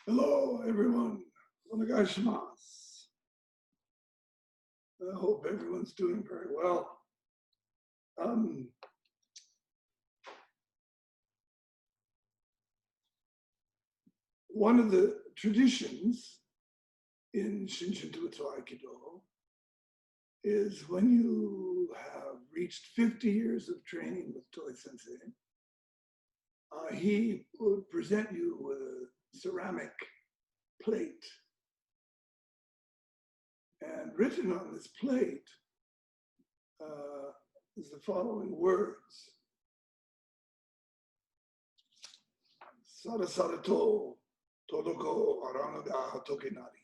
Hello, everyone. Onegaishimasu. I hope everyone's doing very well. Um, One of the traditions in Shinshinjutsu Aikido is when you have reached 50 years of training with Toi Sensei, he would present you with a ceramic plate. And written on this plate is the following words. Sarasarato todoko aranga tokenari.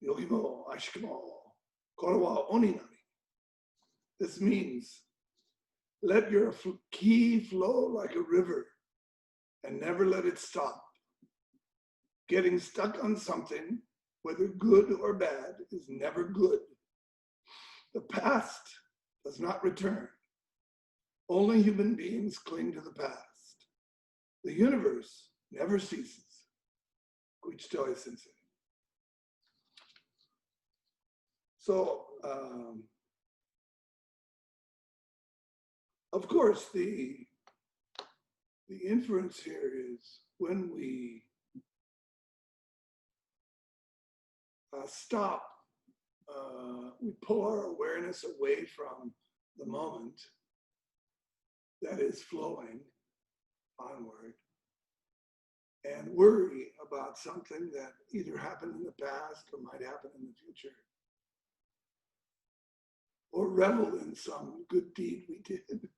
Yogimo ashikimo korowa oninari. This means let your ki flow like a river and never let it stop. Getting stuck on something, whether good or bad, is never good. The past does not return. Only human beings cling to the past. The universe never ceases. Kuichitoi Sensei. So, of course, the inference here is when we stop, we pull our awareness away from the moment that is flowing onward and worry about something that either happened in the past or might happen in the future, or revel in some good deed we did,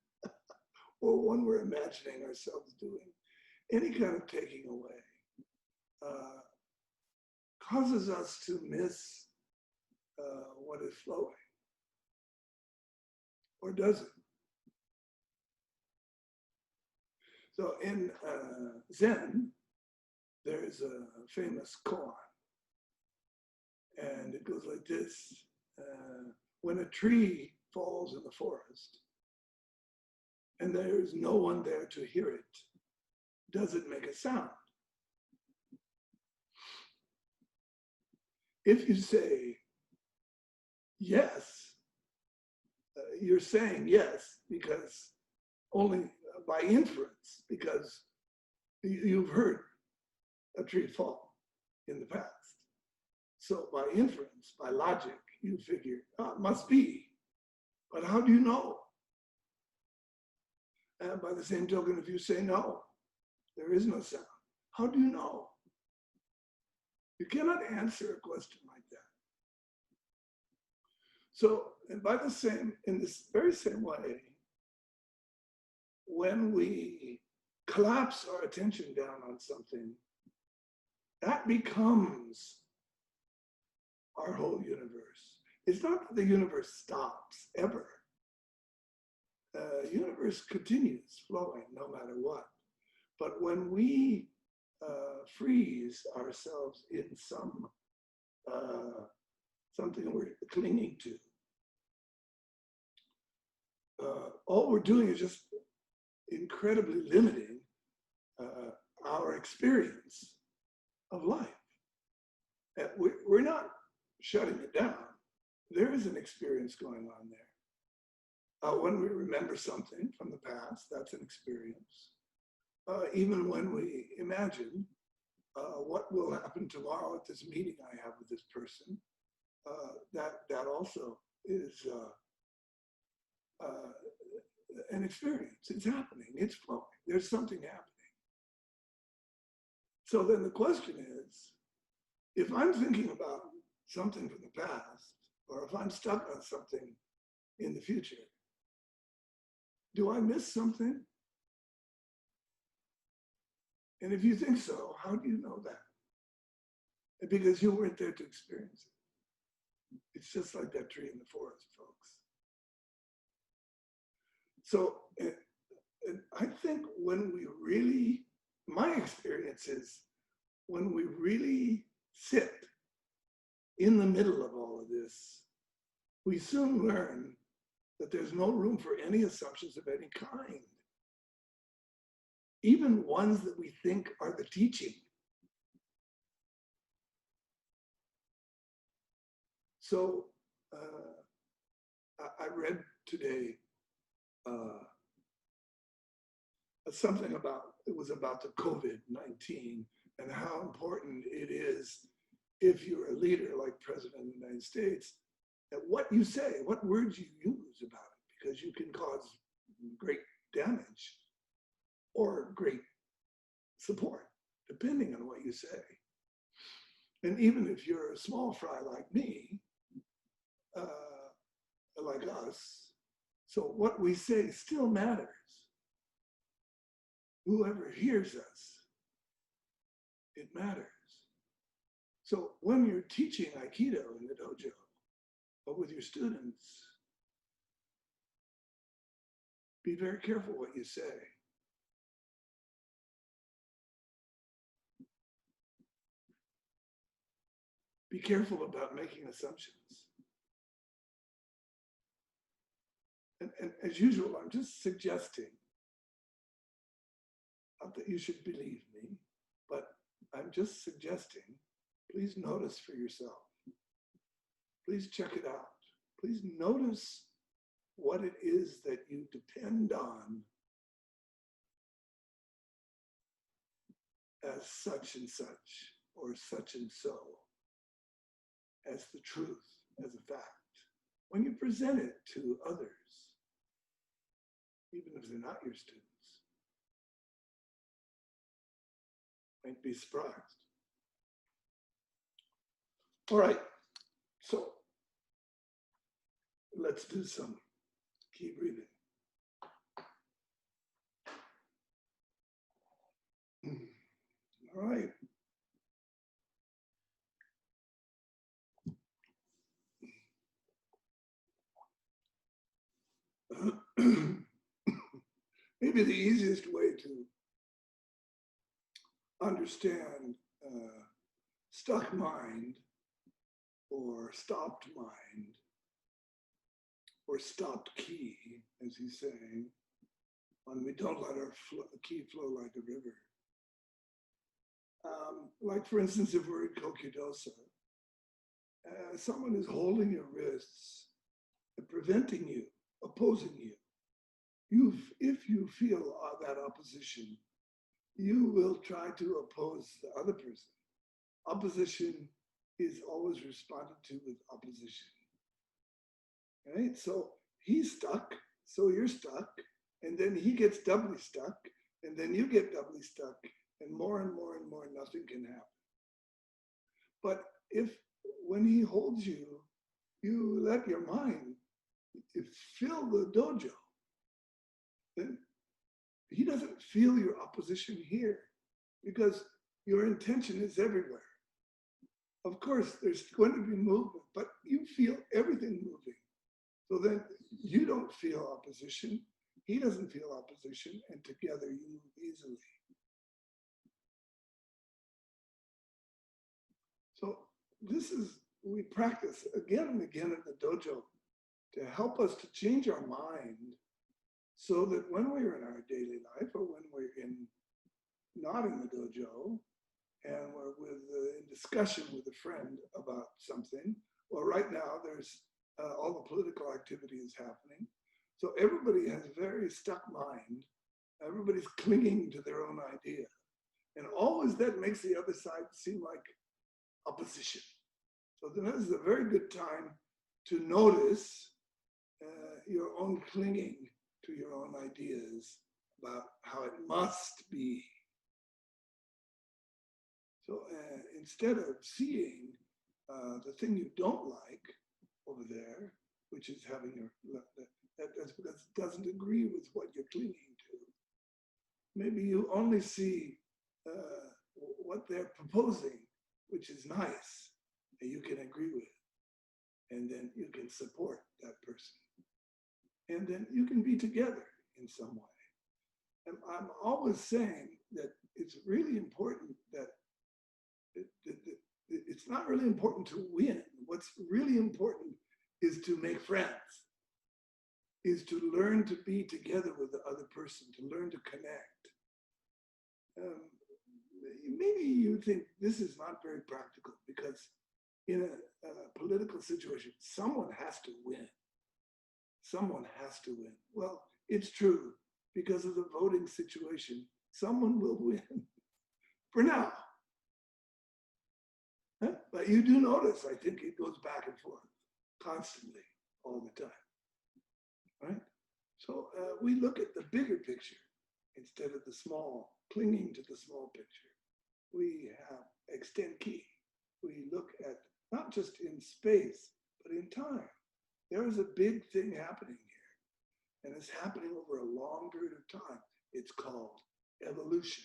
or one we're imagining ourselves doing. Any kind of taking away causes us to miss what is flowing, or does it? So in Zen, there's a famous koan, and it goes like this. When a tree falls in the forest and there's no one there to hear it, does it make a sound? If you say yes, you're saying yes because only by inference, because you've heard a tree fall in the past. So by inference, by logic, you figure, it must be. But how do you know? And by the same token, if you say no, there is no sound, how do you know? You cannot answer a question like that. So, and in this very same way, when we collapse our attention down on something, that becomes our whole universe. It's not that the universe stops ever. The universe continues flowing no matter what. But when we freeze ourselves in something we're clinging to, all we're doing is just incredibly limiting our experience of life. And we're not shutting it down. There is an experience going on there. When we remember something from the past, that's an experience. Even when we imagine what will happen tomorrow at this meeting I have with this person, that also is an experience. It's happening, it's flowing, there's something happening. So then the question is, if I'm thinking about something from the past, or if I'm stuck on something in the future, do I miss something? And if you think so, how do you know that? Because you weren't there to experience it. It's just like that tree in the forest, folks. So I think when we really, my experience is when we really sit in the middle of all of this, we soon learn that there's no room for any assumptions of any kind. Even ones that we think are the teaching. So I read today something it was about the COVID-19 and how important it is if you're a leader like President of the United States, that what you say, what words you use about it, because you can cause great damage or great support, depending on what you say. And even if you're a small fry like me, like us, so what we say still matters. Whoever hears us, it matters. So when you're teaching Aikido in the dojo, or with your students, be very careful what you say. Be careful about making assumptions. And as usual, I'm just suggesting, not that you should believe me, but I'm just suggesting, please notice for yourself. Please check it out. Please notice what it is that you depend on as such and such, or such and so, as the truth, as a fact. When you present it to others, even if they're not your students, might be surprised. All right, so let's do some key breathing. All right. Maybe the easiest way to understand stuck mind or stopped mind or stopped key, as he's saying, when we don't let our key flow like a river. Like for instance, if we're in Kokudosa, someone is holding your wrists and preventing you, opposing you. If you feel that opposition, you will try to oppose the other person. Opposition is always responded to with opposition. Right? So he's stuck, so you're stuck, and then he gets doubly stuck, and then you get doubly stuck, and more and more and more, nothing can happen. But if when he holds you, you let your mind fill the dojo, then he doesn't feel your opposition here because your intention is everywhere. Of course, there's going to be movement, but you feel everything moving. So then you don't feel opposition, he doesn't feel opposition, and together you move easily. So this is, we practice again and again in the dojo to help us to change our mind so that when we're in our daily life or when we're not in the dojo and we're in discussion with a friend about something, well, right now there's all the political activity is happening. So everybody has a very stuck mind. Everybody's clinging to their own idea. And always that makes the other side seem like opposition. So then this is a very good time to notice your own clinging to your own ideas about how it must be. So instead of seeing the thing you don't like over there, which is having that's because it doesn't agree with what you're clinging to. Maybe you only see what they're proposing, which is nice, and you can agree with, and then you can support that person. And then you can be together in some way. And I'm always saying that it's really important that it's not really important to win. What's really important is to make friends, is to learn to be together with the other person, to learn to connect. Maybe you think this is not very practical because in a political situation, someone has to win. Someone has to win. Well, it's true because of the voting situation. Someone will win for now. But you do notice, I think it goes back and forth constantly, all the time, right? So we look at the bigger picture instead of the small, clinging to the small picture. We have extend key. We look at not just in space, but in time. There is a big thing happening here, and it's happening over a long period of time. It's called evolution.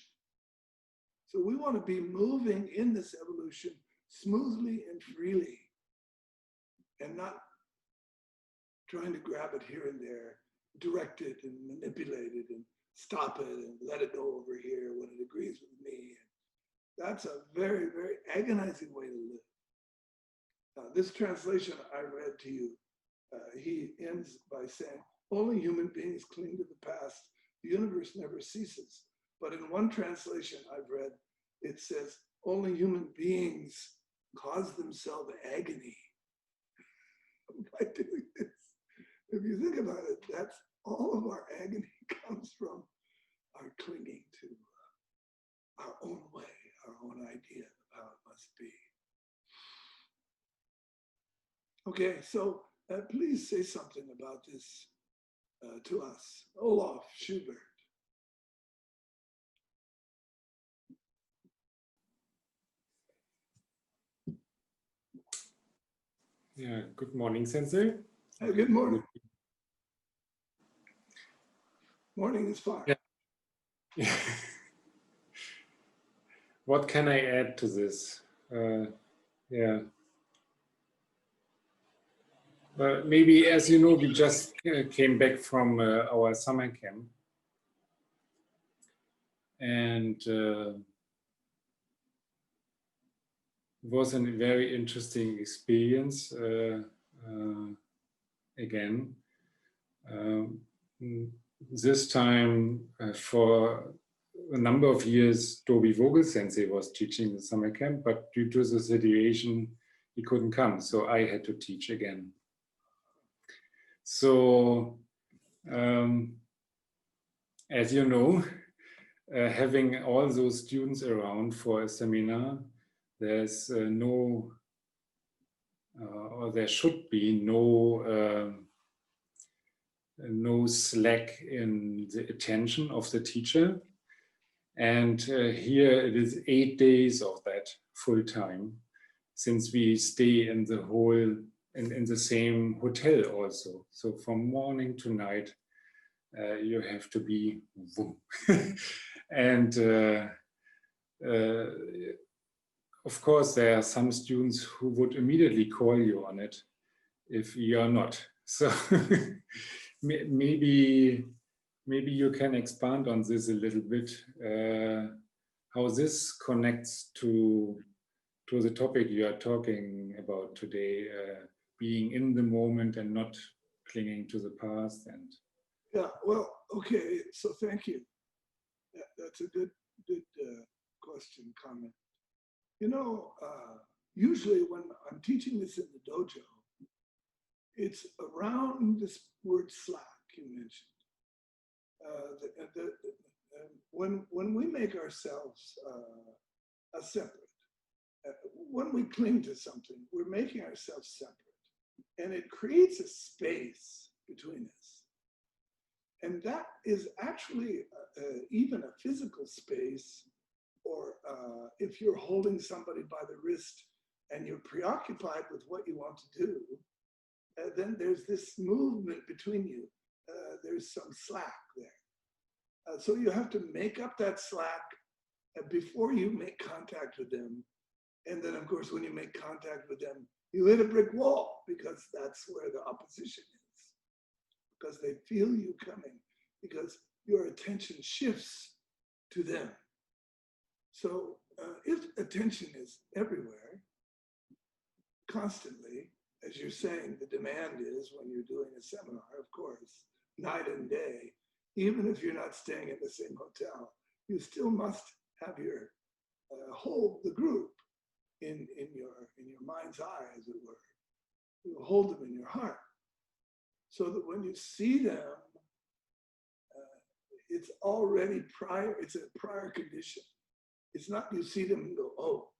So we want to be moving in this evolution smoothly and freely, and not trying to grab it here and there, direct it and manipulate it and stop it and let it go over here when it agrees with me. That's a very, very agonizing way to live. This translation I read to you, he ends by saying, only human beings cling to the past. The universe never ceases. But in one translation I've read, it says, only human beings cause themselves agony by doing this. If you think about it, that's all of our agony comes from our clinging to our own way, our own idea of how it must be. Okay, so please say something about this to us. Olaf Schubert. Yeah, good morning, Sensei. Good morning. Morning is fine. Yeah. What can I add to this? Yeah. Maybe, as you know, we just came back from our summer camp. And it was a very interesting experience again. This time, for a number of years, Dobi Vogel Sensei was teaching the summer camp, but due to the situation, he couldn't come, so I had to teach again. So, as you know, having all those students around for a seminar, there's no, or there should be no slack in the attention of the teacher. And here it is 8 days of that full time, since we stay in the whole, in the same hotel also. So from morning to night, you have to be and of course, there are some students who would immediately call you on it if you are not. So maybe you can expand on this a little bit, how this connects to the topic you are talking about today, being in the moment and not clinging to the past. And yeah, well, okay, so thank you. That's a good question, comment. You know, usually when I'm teaching this in the dojo, it's around this word slack you mentioned. When we make ourselves a separate, when we cling to something, we're making ourselves separate. And it creates a space between us. And that is actually even a physical space, or if you're holding somebody by the wrist and you're preoccupied with what you want to do, then there's this movement between you. There's some slack there. So you have to make up that slack before you make contact with them. And then, of course, when you make contact with them, you hit a brick wall, because that's where the opposition is. Because they feel you coming, because your attention shifts to them. So if attention is everywhere, constantly, as you're saying, the demand is when you're doing a seminar, of course, night and day, even if you're not staying in the same hotel, you still must have your hold the group. in your mind's eye, as it were. You hold them in your heart, so that when you see them, it's already prior. It's a prior condition. It's not you see them and go, oh,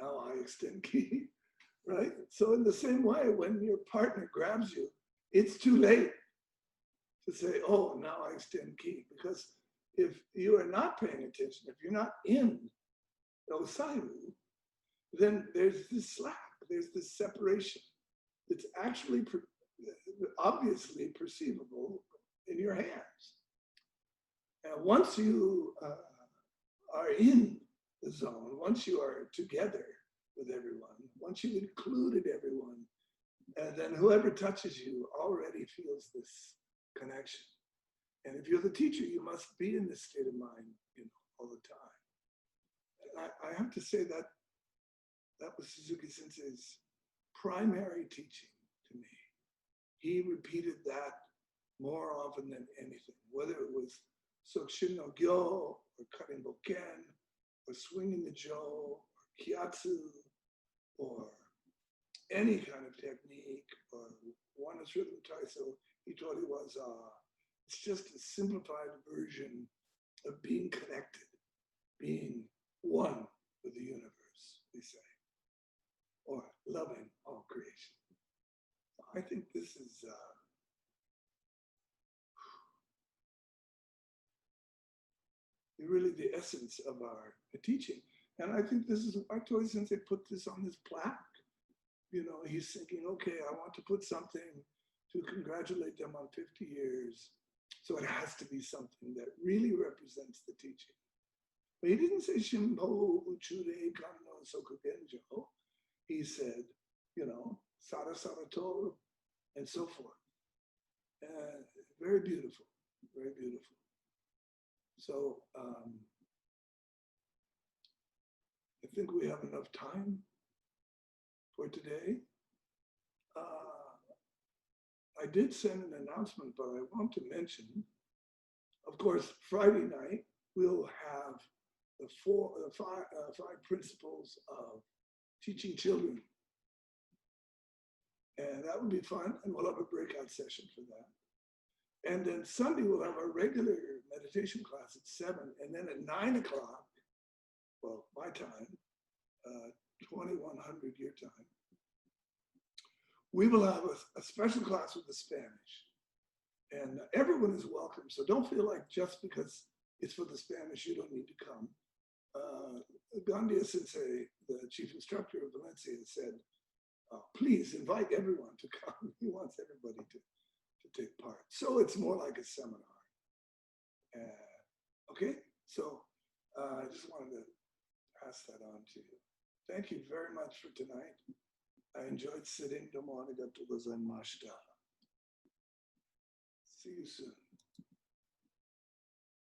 now I extend ki, right? So in the same way, when your partner grabs you, it's too late to say, oh, now I extend ki, because if you are not paying attention, if you're not in Osaimu, then there's this slack, there's this separation. It's actually obviously perceivable in your hands. And once you are in the zone, once you are together with everyone, once you've included everyone, and then whoever touches you already feels this connection. And if you're the teacher, you must be in this state of mind, all the time. And I have to say that was Suzuki Sensei's primary teaching to me. He repeated that more often than anything, whether it was Sokushin no Gyo, or cutting boken, or swinging the jo, or kyatsu, or any kind of technique, or Oneness Rhythm Taiso. He taught it was, it's just a simplified version of being connected, being one with the universe, we say, or loving all creation. I think this is really the essence of our teaching. And I think this is why Toi Sensei put this on his plaque. He's thinking, okay, I want to put something to congratulate them on 50 years. So it has to be something that really represents the teaching. But he didn't say Shimbo Uchure Kanno Sokugenjo. He said, Sara Sarato, and so forth. Very beautiful, very beautiful. So I think we have enough time for today. I did send an announcement, but I want to mention, of course, Friday night, we'll have the five principles of teaching children. And that would be fun, and we'll have a breakout session for that. And then Sunday, we'll have our regular meditation class at 7, and then at 9 o'clock, well, my time, 2100 your time, we will have a special class with the Spanish. And everyone is welcome, so don't feel like just because it's for the Spanish, you don't need to come. Gandia Sensei, the chief instructor of Valencia, said, please invite everyone to come. He wants everybody to take part. So it's more like a seminar. Okay, so I just wanted to pass that on to you. Thank you very much for tonight. I enjoyed sitting. Domo arigatou gozaimashita. See you soon.